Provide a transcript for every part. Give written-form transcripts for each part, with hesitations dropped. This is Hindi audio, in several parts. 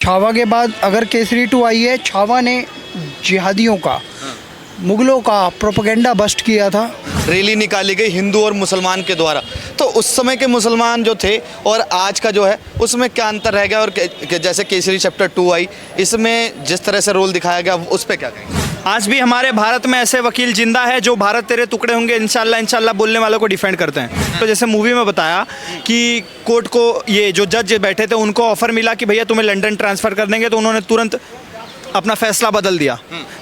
छावा के बाद अगर केसरी 2 आई है, छावा ने जिहादियों का, मुगलों का प्रोपेगेंडा बस्ट किया था। रैली निकाली गई हिंदू और मुसलमान के द्वारा, तो उस समय के मुसलमान जो थे और आज का जो है उसमें क्या अंतर रह गया? और जैसे केसरी चैप्टर 2 आई, इसमें जिस तरह से रोल दिखाया गया उस पर क्या कहेंगे? आज भी हमारे भारत में ऐसे वकील जिंदा है जो भारत तेरे टुकड़े होंगे इंशाल्लाह इंशाल्लाह बोलने वालों को डिफेंड करते हैं। तो जैसे मूवी में बताया कि कोर्ट को ये जो जज बैठे थे उनको ऑफर मिला कि भैया तुम्हें लंदन ट्रांसफ़र कर देंगे, तो उन्होंने तुरंत अपना फैसला बदल दिया।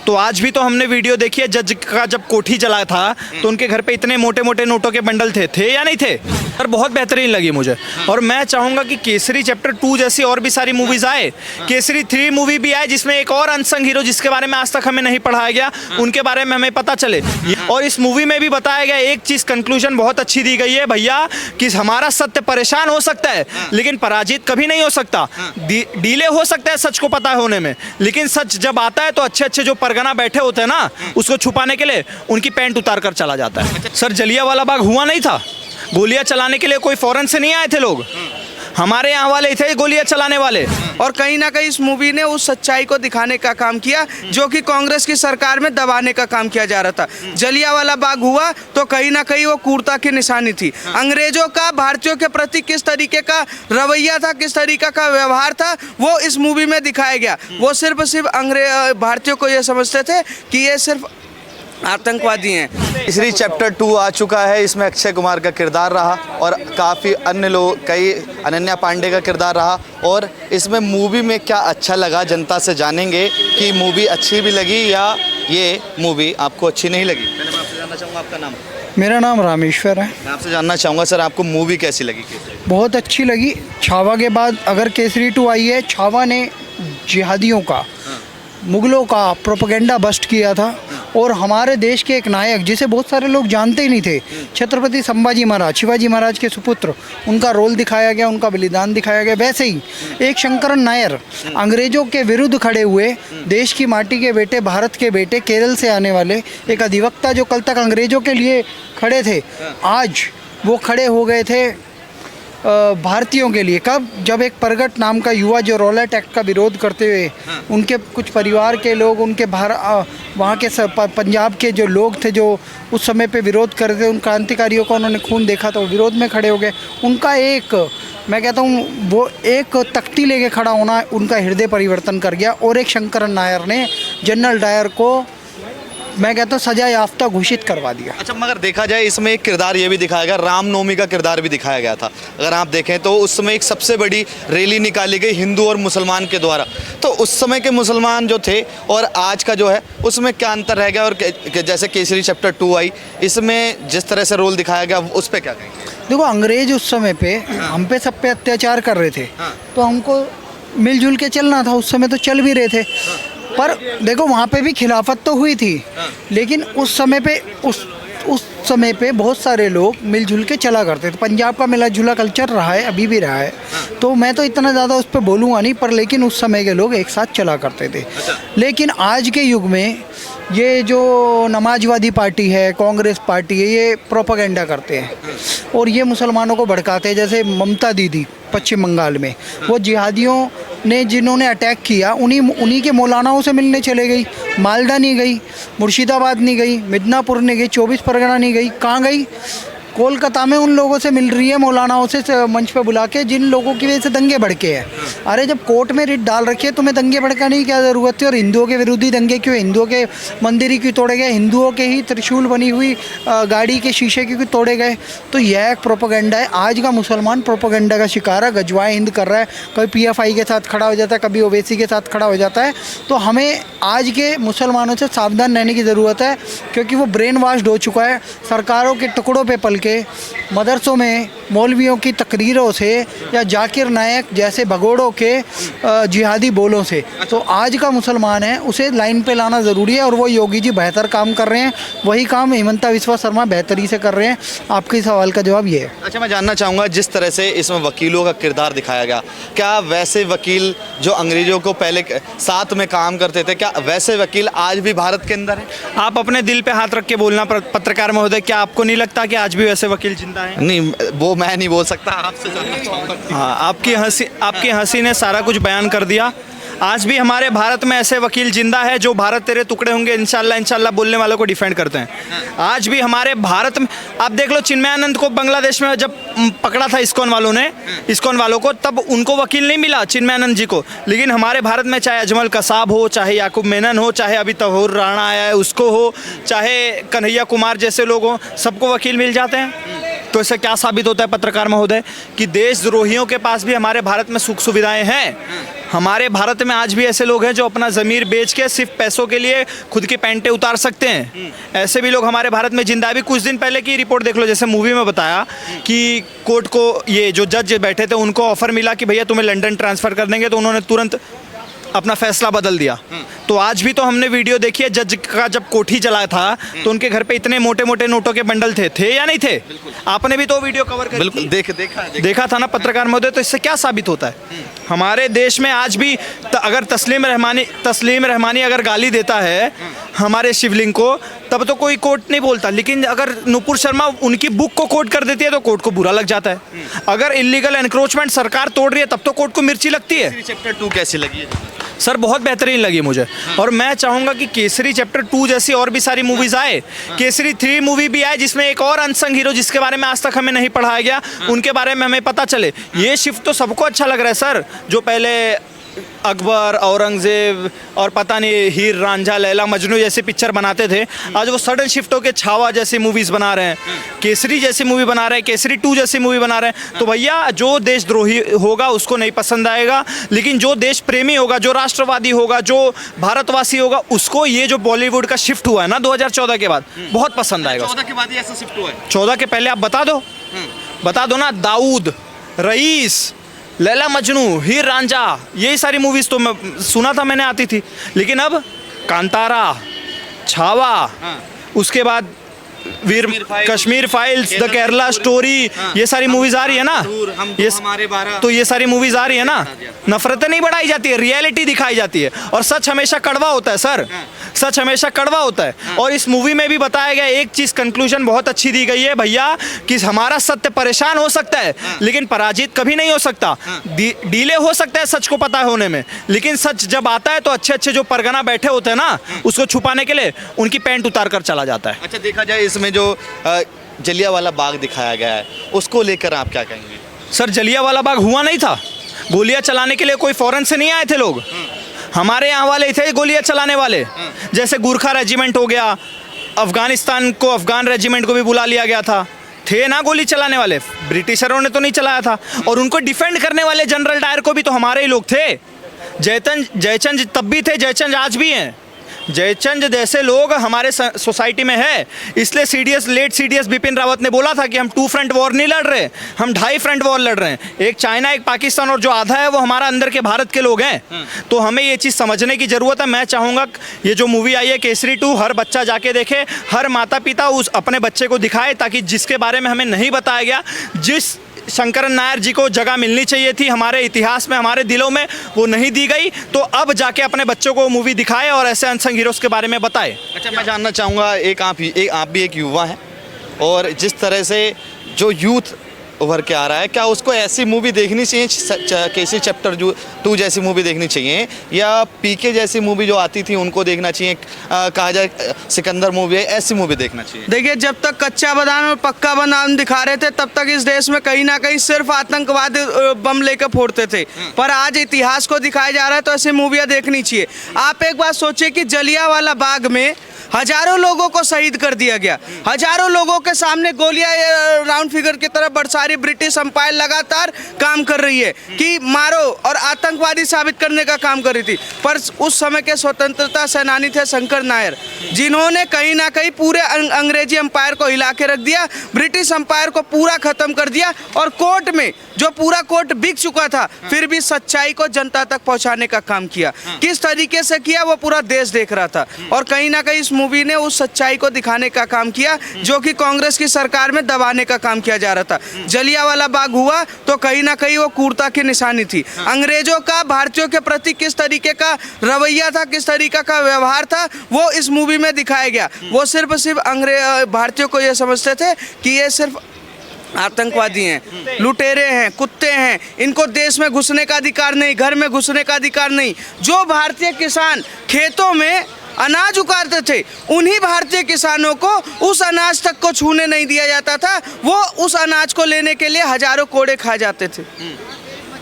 तो आज भी तो हमने वीडियो देखी है, जज का जब कोठी चला था तो उनके घर पे इतने मोटे मोटे नोटों के बंडल थे या नहीं थे? और बहुत बेहतरीन लगी मुझे। और मैं चाहूँगा कि केसरी चैप्टर 2 जैसी और भी सारी मूवीज़ आए, केसरी 3 मूवी भी आए जिसमें एक और अनसंग हीरो जिसके बारे में आज तक हमें नहीं पढ़ाया गया, उनके बारे में हमें पता चले। और इस मूवी में भी बताया गया एक चीज़, कंक्लूजन बहुत अच्छी दी गई है भैया कि हमारा सत्य परेशान हो सकता है लेकिन पराजित कभी नहीं हो सकता। डीले हो सकता है सच को पता होने में, लेकिन सच जब आता है तो अच्छे अच्छे जो परगना बैठे होते हैं ना, उसको छुपाने के लिए उनकी पैंट उतार कर चला जाता है। सर जलियांवाला बाग हुआ नहीं था, गोलियां चलाने के लिए कोई फॉरेन से नहीं आए थे लोग, हमारे यहाँ वाले थे गोलियां चलाने वाले। और कहीं ना कहीं इस मूवी ने उस सच्चाई को दिखाने का काम किया जो कि कांग्रेस की सरकार में दबाने का काम किया जा रहा था। जलियांवाला बाग हुआ तो कहीं ना कहीं वो क्रूरता की निशानी थी। अंग्रेजों का भारतीयों के प्रति किस तरीके का रवैया था, किस तरीके का व्यवहार था, वो इस मूवी में दिखाया गया। वो सिर्फ भारतीयों को ये समझते थे कि ये सिर्फ आतंकवादी हैं। केसरी चैप्टर 2 आ चुका है, इसमें अक्षय कुमार का किरदार रहा और काफ़ी अन्य लोग, कई अनन्या पांडे का किरदार रहा। और इसमें मूवी में क्या अच्छा लगा जनता से जानेंगे कि मूवी अच्छी भी लगी या ये मूवी आपको अच्छी नहीं लगी। मैं आपसे जानना चाहूँगा आपका नाम? मेरा नाम रामेश्वर है। मैं आपसे जानना चाहूँगा सर आपको मूवी कैसी लगी? बहुत अच्छी लगी। छावा के बाद अगर केसरी 2 आई है, छावा ने जिहादियों का, मुगलों का प्रोपेगेंडा बस्ट किया था। और हमारे देश के एक नायक जिसे बहुत सारे लोग जानते ही नहीं थे, छत्रपति संभाजी महाराज, शिवाजी महाराज के सुपुत्र, उनका रोल दिखाया गया, उनका बलिदान दिखाया गया। वैसे ही एक शंकरन नायर अंग्रेज़ों के विरुद्ध खड़े हुए, देश की माटी के बेटे, भारत के बेटे, केरल से आने वाले एक अधिवक्ता जो कल तक अंग्रेज़ों के लिए खड़े थे, आज वो खड़े हो गए थे भारतीयों के लिए। कब? जब एक परगट नाम का युवा जो रॉलेट एक्ट का विरोध करते हुए, उनके कुछ परिवार के लोग, उनके वहाँ के पंजाब के जो लोग थे जो उस समय पे विरोध कर रहे थे, उन क्रांतिकारियों का उन्होंने खून देखा तो विरोध में खड़े हो गए। उनका एक, मैं कहता हूँ वो एक तख्ती लेके खड़ा होना उनका हृदय परिवर्तन कर गया। और एक शंकरन नायर ने जनरल डायर को, मैं कहता हूँ, सजा याफ्ता घोषित करवा दिया। अच्छा, मगर देखा जाए इसमें एक किरदार ये भी दिखाया गया, रामनवमी का किरदार भी दिखाया गया था। अगर आप देखें तो उस समय एक सबसे बड़ी रैली निकाली गई हिंदू और मुसलमान के द्वारा, तो उस समय के मुसलमान जो थे और आज का जो है उसमें क्या अंतर रह गया? और जैसे केसरी चैप्टर 2 आई, इसमें जिस तरह से रोल दिखाया गया उस पर क्या कहेंगे? देखो, अंग्रेज उस समय पे हम पे सब पे अत्याचार कर रहे थे, तो हमको मिलजुल के चलना था। उस समय तो चल भी रहे थे, पर देखो वहाँ पे भी खिलाफत तो हुई थी, लेकिन उस समय पे बहुत सारे लोग मिलजुल के चला करते थे। पंजाब का मिला जुला कल्चर रहा है, अभी भी रहा है, तो मैं तो इतना ज़्यादा उस पर बोलूँगा नहीं, पर लेकिन उस समय के लोग एक साथ चला करते थे। लेकिन आज के युग में ये जो नमाजवादी पार्टी है, कांग्रेस पार्टी है, ये प्रोपेगेंडा करते हैं और ये मुसलमानों को भड़काते हैं। जैसे ममता दीदी पश्चिम बंगाल में, वो जिहादियों ने जिन्होंने अटैक किया उन्हीं के मौलानाओं से मिलने चले गई। मालदा नहीं गई, मुर्शिदाबाद नहीं गई, मिदनापुर नहीं गई, 24 परगना नहीं गई, कहाँ गई? कोलकाता में उन लोगों से मिल रही है, मौलानाओं से मंच पे बुला के, जिन लोगों की वजह से दंगे भड़के हैं। अरे जब कोर्ट में रिट डाल रखी है, तुम्हें दंगे भड़काने की क्या ज़रूरत थी? और हिंदुओं के विरोधी दंगे क्यों? हिंदुओं के मंदिर ही क्यों तोड़े गए? हिंदुओं के ही त्रिशूल बनी हुई गाड़ी के शीशे क्यों तोड़े गए? तो यह एक प्रोपेगेंडा है। आज का मुसलमान प्रोपेगेंडा का शिकार है, गजवाए हिंद कर रहा है, कभी PFI के साथ खड़ा हो जाता है, कभी ओवैसी के साथ खड़ा हो जाता है। तो हमें आज के मुसलमानों से सावधान रहने की ज़रूरत है, क्योंकि वो ब्रेन वाश्ड हो चुका है। सरकारों के टुकड़ों पे पल के, मदरसों में मौलवियों की तकरीरों से या जाकिर नायक जैसे भगोड़ों के जिहादी बोलों से। तो आज का मुसलमान है, उसे लाइन पे लाना ज़रूरी है, और वो योगी जी बेहतर काम कर रहे हैं, वही काम हिमंता बिस्वा शर्मा बेहतरी से कर रहे हैं। आपके सवाल का जवाब ये है। अच्छा, मैं जानना चाहूँगा जिस तरह से इसमें वकीलों का किरदार दिखाया गया, क्या वैसे वकील जो अंग्रेज़ों को पहले साथ में काम करते थे, क्या वैसे वकील आज भी भारत के अंदर हैं? आप अपने दिल पे हाथ रख के बोलना पत्रकार महोदय, क्या आपको नहीं लगता कि आज भी वैसे वकील जिंदा हैं? नहीं, वो मैं नहीं बोल सकता, आपसे जानना चाहूँगा। हाँ, आपकी हंसी ने सारा कुछ बयान कर दिया। आज भी हमारे भारत में ऐसे वकील जिंदा है जो भारत तेरे टुकड़े होंगे इंशाल्लाह इंशाल्लाह बोलने वालों को डिफेंड करते हैं। आज भी हमारे भारत में आप देख लो, चिन्मयानंद को बांग्लादेश में जब पकड़ा था इस्कॉन वालों ने, इस्कॉन वालों को, तब उनको वकील नहीं मिला चिन्मयानंद जी को, लेकिन हमारे भारत में चाहे अजमल कसाब हो, चाहे याकूब मेनन हो, चाहे अभी तहूर राणा आया है उसको हो, चाहे कन्हैया कुमार जैसे लोग हों, सबको वकील मिल जाते हैं। तो इससे क्या साबित होता है पत्रकार महोदय कि देशद्रोहियों के पास भी हमारे भारत में सुख सुविधाएं हैं। हमारे भारत में आज भी ऐसे लोग हैं जो अपना ज़मीर बेच के सिर्फ पैसों के लिए खुद की पैंटें उतार सकते हैं। ऐसे भी लोग हमारे भारत में जिंदा। भी कुछ दिन पहले की रिपोर्ट देख लो, जैसे मूवी में बताया कि कोर्ट को ये जो जज बैठे थे उनको ऑफर मिला कि भैया तुम्हें लंदन ट्रांसफ़र कर देंगे, तो उन्होंने तुरंत अपना फैसला बदल दिया। तो आज भी तो हमने वीडियो देखी है, जज का जब कोठी चला था तो उनके घर पे इतने मोटे मोटे नोटों के बंडल थे या नहीं थे? आपने भी तो वीडियो कवर करी बिल्कुल थी। देखा था ना पत्रकार महोदय। तो इससे क्या साबित होता है हमारे देश में आज भी अगर तस्लीम रहमानी अगर गाली देता है हमारे शिवलिंग को, तब तो कोई कोर्ट नहीं बोलता, लेकिन अगर नुपुर शर्मा उनकी बुक को कोट कर देती है तो कोर्ट को बुरा लग जाता है। अगर इलीगल एनक्रोचमेंट सरकार तोड़ रही है तब तो कोर्ट को मिर्ची लगती है। चैप्टर 2 कैसी लगी है? सर बहुत बेहतरीन लगी मुझे, और मैं चाहूँगा कि केसरी चैप्टर 2 जैसी और भी सारी मूवीज़ आए। केसरी 3 मूवी भी आए जिसमें एक और अनसंग हीरो जिसके बारे में आज तक हमें नहीं पढ़ाया गया, उनके बारे में हमें पता चले। ये शिफ्ट तो सबको अच्छा लग रहा है सर, जो पहले अकबर, औरंगजेब और पता नहीं हीर रांझा, लैला मजनू जैसी पिक्चर बनाते थे, आज वो सडन शिफ्ट होकर छावा जैसी मूवीज़ बना रहे हैं, केसरी जैसी मूवी बना रहे हैं, केसरी 2 जैसी मूवी बना रहे हैं। तो भैया जो देशद्रोही होगा उसको नहीं पसंद आएगा, लेकिन जो देश प्रेमी होगा, जो राष्ट्रवादी होगा, जो भारतवासी होगा, उसको ये जो बॉलीवुड का शिफ्ट हुआ है ना 2014 के बाद, बहुत पसंद आएगा। 14 के बाद ही ऐसा शिफ्ट हुआ है? 14 के पहले आप बता दो ना, दाऊद, रईस, लैला मजनू, हीर रांझा, यही सारी मूवीज़ तो मैं सुना था मैंने आती थी, लेकिन अब कांतारा, छावा, उसके बाद Kashmir files, the Kerala story, ये सारी मूवीज आ रही है ना, ये सारी मूवीज आ रही है ना। नफरतें नहीं बढ़ाई जाती है, रियलिटी दिखाई जाती है, और सच हमेशा कड़वा होता है सर, सच हमेशा कड़वा होता है। और इस मूवी में भी बताया गया एक चीज, कंक्लूजन बहुत अच्छी दी गई है भैया, कि हमारा सत्य परेशान हो सकता है लेकिन पराजित कभी नहीं हो सकता। डीले हो सकता है सच को पता होने में, लेकिन सच जब आता है तो अच्छे अच्छे जो परगना बैठे होते हैं ना, उसको छुपाने के लिए उनकी पैंट उतार कर चला जाता है। अच्छा, देखा जाए इसमें जो जलियांवाला बाग दिखाया गया है उसको लेकर आप क्या कहेंगे? सर जलियांवाला बाग हुआ नहीं था, गोलियां चलाने के लिए कोई फॉरेन से नहीं आए थे लोग, हमारे यहाँ वाले थे गोलियां चलाने वाले। जैसे गुरखा रेजिमेंट हो गया, अफगानिस्तान को अफगान रेजिमेंट को भी बुला लिया गया था, थे ना गोली चलाने वाले, ब्रिटिशरों ने तो नहीं चलाया था। और उनको डिफेंड करने वाले जनरल डायर को भी तो हमारे ही लोग थे। जयचंद तब भी थे, जयचंद आज भी हैं। जयचंद जैसे लोग हमारे सोसाइटी में है, इसलिए लेट सीडीएस बिपिन रावत ने बोला था कि हम 2 फ्रंट वॉर नहीं लड़ रहे, हम 2.5 फ्रंट वॉर लड़ रहे हैं, एक चाइना, एक पाकिस्तान, और जो आधा है वो हमारा अंदर के भारत के लोग हैं। तो हमें ये चीज़ समझने की ज़रूरत है। मैं चाहूँगा ये जो मूवी आई है केसरी 2, हर बच्चा जाके देखे, हर माता पिता उस अपने बच्चे को दिखाए, ताकि जिसके बारे में हमें नहीं बताया गया, जिस शंकरन नायर जी को जगह मिलनी चाहिए थी हमारे इतिहास में, हमारे दिलों में, वो नहीं दी गई, तो अब जाके अपने बच्चों को मूवी दिखाए और ऐसे अनसंग हीरोज़ के बारे में बताए। अच्छा, मैं जानना चाहूँगा, आप भी एक युवा हैं, और जिस तरह से जो यूथ उभर के आ रहा है, क्या उसको ऐसी मूवी देखनी चाहिए, केसरी चैप्टर 2 जैसी मूवी देखनी चाहिए, या पीके जैसी मूवी जो आती थी उनको देखना चाहिए, कहा जाए सिकंदर मूवी है, ऐसी मूवी देखना चाहिए? देखिए, जब तक कच्चा बादाम और पक्का बादाम दिखा रहे थे तब तक इस देश में कहीं ना कहीं सिर्फ आतंकवाद बम लेकर फोड़ते थे, पर आज इतिहास को दिखाया जा रहा है तो ऐसी मूवियाँ देखनी चाहिए। आप एक बात सोचिए कि जलियांवाला बाग में हजारों लोगों को शहीद कर दिया गया, हजारों लोगों के सामने गोलियां राउंड फिगर की तरह बरसारी ब्रिटिश एम्पायर लगातार काम कर रही है कि मारो, और आतंकवादी साबित करने का काम कर रही थी। पर उस समय के स्वतंत्रता सेनानी थे शंकर नायर, जिन्होंने कहीं ना कहीं पूरे अंग्रेजी एम्पायर को हिला के रख दिया, ब्रिटिश एम्पायर को पूरा खत्म कर दिया, और कोर्ट में जो पूरा कोर्ट बिक चुका था फिर भी सच्चाई को जनता तक पहुंचाने का काम किया। किस तरीके से किया वो पूरा देश देख रहा था, और कहीं ना कहीं इस मूवी ने उस सच्चाई को दिखाने का काम किया जो कि कांग्रेस की सरकार में दबाने का काम किया जा रहा था। जलियांवाला बाग हुआ तो कहीं ना कहीं वो क्रूरता की निशानी थी। अंग्रेजों का भारतीयों के प्रति किस तरीके का रवैया था, किस तरीके का व्यवहार था, वो इस मूवी में दिखाया गया। वो सिर्फ भारतीयों को ये समझते थे कि ये सिर्फ आतंकवादी हैं, लुटेरे हैं, कुत्ते हैं, इनको देश में घुसने का अधिकार नहीं, घर में घुसने का अधिकार नहीं। जो भारतीय किसान खेतों में अनाज उगाते थे, उन्हीं भारतीय किसानों को उस अनाज तक को छूने नहीं दिया जाता था। वो उस अनाज को लेने के लिए हजारों कोड़े खा जाते थे।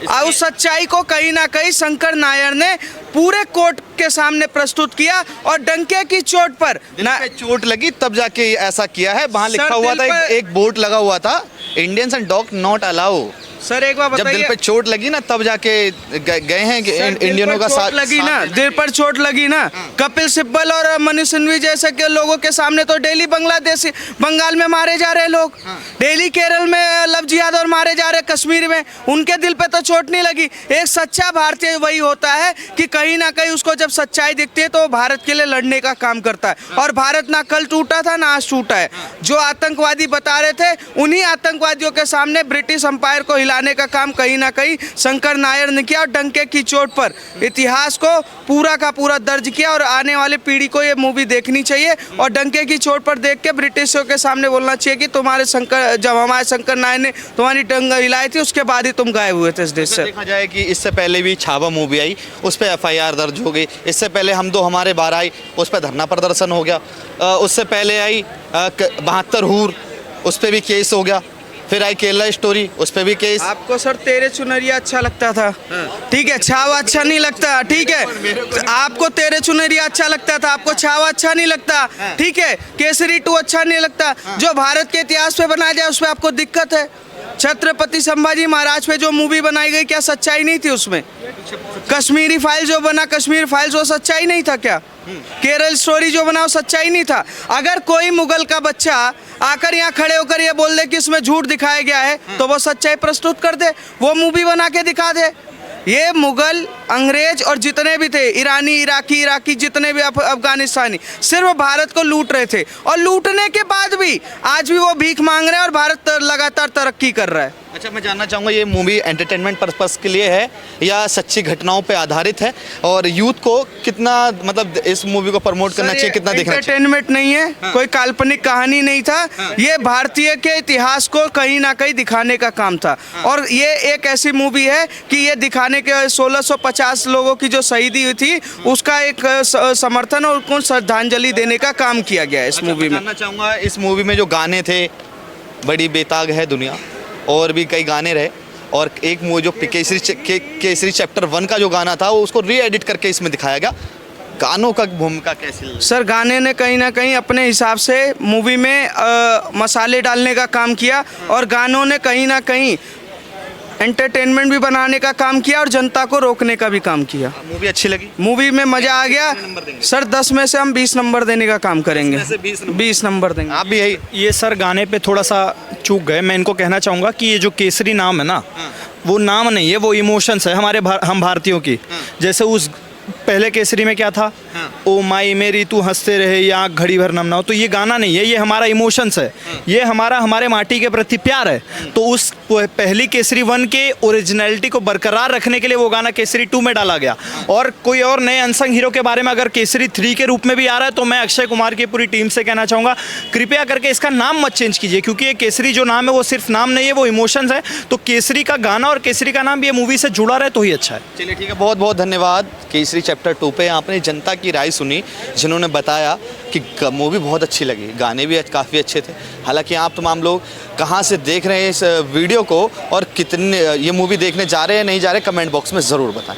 और उस सच्चाई को कहीं ना कहीं शंकर नायर ने पूरे कोर्ट के सामने प्रस्तुत किया और डंके की चोट पर चोट लगी तब जाके ऐसा किया है। वहाँ लिखा हुआ था, एक बोर्ड लगा हुआ था, Indians and dog not allow. Sir एक बार जब बताइए, दिल पे चोट लगी ना तब जाके गए हैं कि इंडियनों का साथ लगी ना, दिल पर चोट लगी ना। कपिल सिब्बल और मनीष सिंघवी जैसे के लोगों के सामने तो डेली बांग्लादेशी बंगाल में मारे जा रहे लोग, डेली केरल में लव जिहाद और मारे जा रहे, कश्मीर में, उनके दिल पे तो चोट नहीं लगी। एक सच्चा भारतीय वही होता है कि कहीं ना कहीं उसको जब सच्चाई दिखती है तो वो भारत के लिए लड़ने का काम करता है। और भारत ना कल टूटा था ना आज टूटा है। जो आतंकवादी बता रहे थे, उन्हीं आतंकवादियों के सामने ब्रिटिश अंपायर को हिलाने का काम कहीं ना कहीं शंकर नायर ने किया और डंके की चोट पर इतिहास को पूरा का पूरा दर्ज किया। और आने वाली पीढ़ी को ये मूवी देखनी चाहिए और डंके की चोट पर देख के ब्रिटिशों के सामने बोलना चाहिए कि तुम्हारे जब हमारे शंकर नायर ने तुम्हारी टंग हिलाई थी उसके बाद ही तुम गायब हुए थे इस देश से। देखा जाए कि इससे पहले भी छावा मूवी आई, उस पर FIR दर्ज हो गई। इससे पहले हम दो हमारे 12 आई, उस पर धरना प्रदर्शन हो गया। उससे पहले आई 72 हूर, उस पर भी केस हो गया। फिर आई केरला स्टोरी, उस पे भी केस। आपको सर तेरे चुनरिया अच्छा लगता था, ठीक है, छावा अच्छा नहीं लगता, ठीक है। आपको तेरे चुनरिया अच्छा लगता था, आपको छावा अच्छा नहीं लगता, ठीक है। केसरी 2 अच्छा नहीं लगता। जो भारत के इतिहास पे बनाया जाए उस पे आपको दिक्कत है। छत्रपति संभाजी महाराज पे जो मूवी बनाई गई, क्या सच्चाई नहीं थी उसमें? कश्मीरी फाइल जो बना, कश्मीर फाइल्स, वो सच्चाई नहीं था क्या? केरल स्टोरी जो बना वो सच्चाई नहीं था? अगर कोई मुगल का बच्चा आकर यहाँ खड़े होकर ये बोल दे कि इसमें झूठ दिखाया गया है तो वो सच्चाई प्रस्तुत कर दे, वो मूवी बना के दिखा दे। ये मुगल, अंग्रेज और जितने भी थे, ईरानी, इराकी जितने भी अफगानिस्तानी, सिर्फ भारत को लूट रहे थे। और लूटने के बाद भी आज भी वो भीख मांग रहे हैं और भारत लगातार तरक्की कर रहा है। अच्छा, मैं जानना चाहूँगा ये मूवी एंटरटेनमेंट पर्पस के लिए है या सच्ची घटनाओं पे आधारित है? और यूथ को कितना, मतलब इस मूवी को प्रमोट करना चाहिए, कितना देखना चाहिए? एंटरटेनमेंट नहीं है, कोई काल्पनिक कहानी नहीं था। ये भारतीय के इतिहास को कहीं ना कहीं दिखाने का काम था। और ये एक ऐसी मूवी है कि ये दिखाने के 1650 लोगों की जो शहीदी हुई थी उसका एक समर्थन और उनको श्रद्धांजलि देने का काम किया गया है इस मूवी में। जानना चाहूँगा इस मूवी में जो गाने थे, बड़ी बेताग है दुनिया, और भी कई गाने रहे। और एक मूवी जो केसरी चैप्टर 1 का जो गाना था वो उसको री एडिट करके इसमें दिखाया गया। गानों का भूमिका कैसी लगी? सर गाने ने कहीं ना कहीं अपने हिसाब से मूवी में मसाले डालने का काम किया और गानों ने कहीं ना कहीं एंटरटेनमेंट भी बनाने का काम किया और जनता को रोकने का भी काम किया। मूवी अच्छी लगी? मूवी में मज़ा आ गया सर। 10 में से हम 20 नंबर देने का काम करेंगे। 20 नंबर देंगे। आप भी यही? ये सर गाने पे थोड़ा सा चूक गए। मैं इनको कहना चाहूँगा कि ये जो केसरी नाम है ना, वो नाम नहीं है, वो इमोशंस है हमारे हम भारतीयों की। जैसे उस पहले केसरी में क्या था, ओ माई मेरी तू हंसते रहे या घड़ी भर नम ना हो, तो ये गाना नहीं है, ये हमारा इमोशंस है, ये हमारे माटी के प्रति प्यार है। तो उस पहली केसरी 1 के ओरिजिनलिटी को बरकरार रखने के लिए वो गाना केसरी 2 में डाला गया। और कोई और नए अनसंग हीरो के बारे में अगर केसरी 3 के रूप में भी आ रहा है तो मैं अक्षय कुमार की पूरी टीम से कहना चाहूँगा, कृपया करके इसका नाम मत चेंज कीजिए, क्योंकि ये केसरी जो नाम है वो सिर्फ नाम नहीं है, वो इमोशंस है। तो केसरी का गाना और केसरी का नाम ये मूवी से जुड़ा रहे तो ही अच्छा है। चलिए ठीक है, बहुत बहुत धन्यवाद। केसरी चैप्टर 2 पे आपने जनता की राय सुनी, जिन्होंने बताया कि मूवी बहुत अच्छी लगी, गाने भी काफ़ी अच्छे थे। हालांकि आप तमाम लोग कहाँ से देख रहे हैं इस वीडियो को और कितने ये मूवी देखने जा रहे हैं नहीं जा रहे, कमेंट बॉक्स में ज़रूर बताएं।